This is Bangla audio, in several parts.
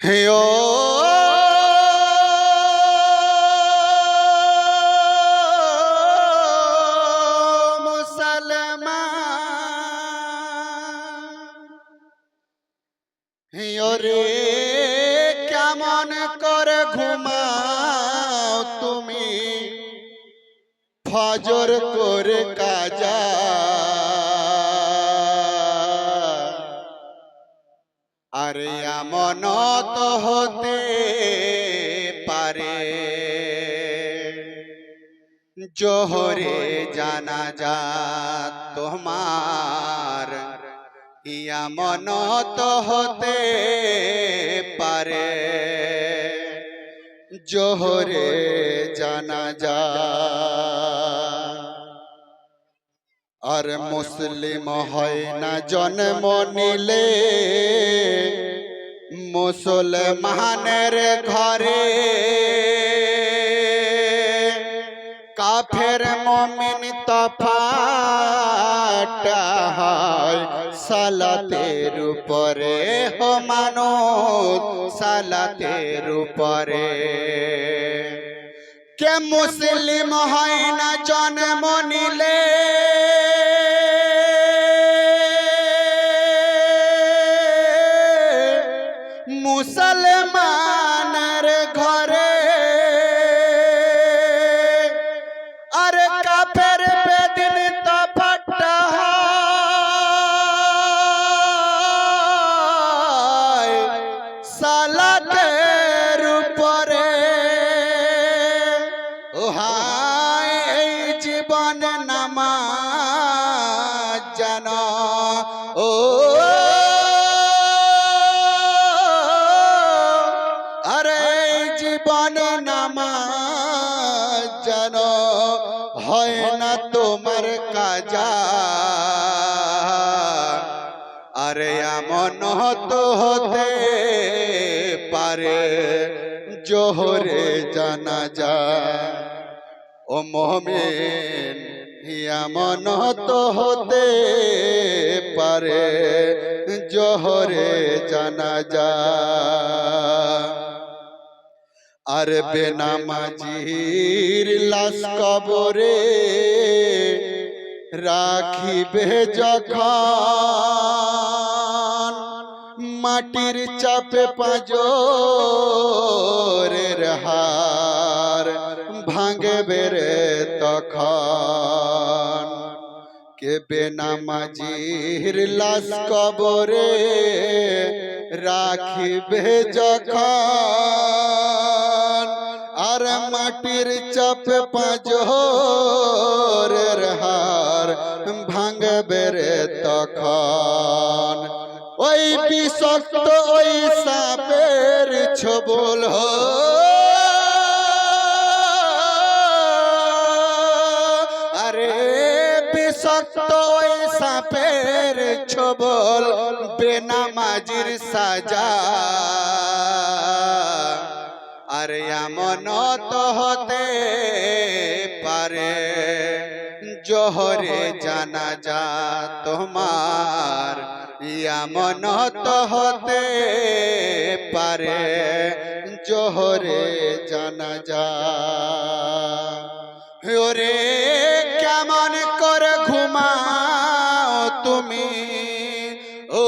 হে ও মুসলমান, হে রে কেমন করে ঘুমাও তুমি ফজর করে কাজা। আরে এমন তো হতে পারে জোহরে জানাজা তোমার, এমন তো হতে পারে জোহরে জানাজা। আর মুসলিম হয় না জন্ম নিলে মুসলমানের ঘরে, কাফের মুমিন তফাৎ হয় সালাতের উপরে, হো মানুষ সালাতের উপরে। কে মুসলিম হয় না জন্ম নিলে মুসলমানের ঘরে, আরে কাফের বেদিন তফাৎ হয় সালাতের উপরে। ও হায় এই জীবন নামাজ জানো, ও আরে জীবন নামাজ জানো, হয় না তোমার কাজা। আরে এমন তো হতে পারে জোহরে জানাজা। ও মুমিন এমন তো হতে পারে জোহরে জানাজা। আর বেনামাজির লাশ কবরে রাখিবে যখন, মাটির চাপে পাঁজরের হার ভাঙবে রে তখন। কে বেনামাজির লাশ কবরে রাখিবে যখন, আর মাটির চাপে পাঁজরের হার ভাঙবে রে তখন। ওই বিষাক্ত ওই সাপের ছোবল, আরে বিষাক্ত ওই সাপের ছোবল বেনামাজির সাজা। আরে এমন তো হতে পারে জোহরে জানাজা তোমার, এমন তো হতে পারে জোহরে জানাজা। ওরে কেমন করে ঘুমাও তুমি, ও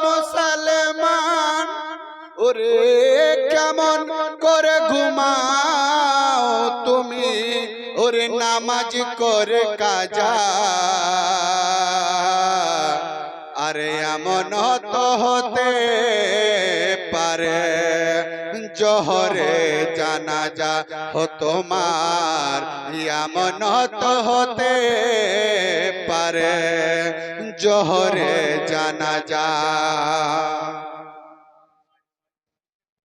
মুসলমান, ওরে কেমন করে ঘুমাও তুমি, ওরে নামাজ করে কাজা। আরে এমন তো হতে পারে জোহরে জানাজা হো তোমার, এমন তো হতে পারে জোহরে জানাজা।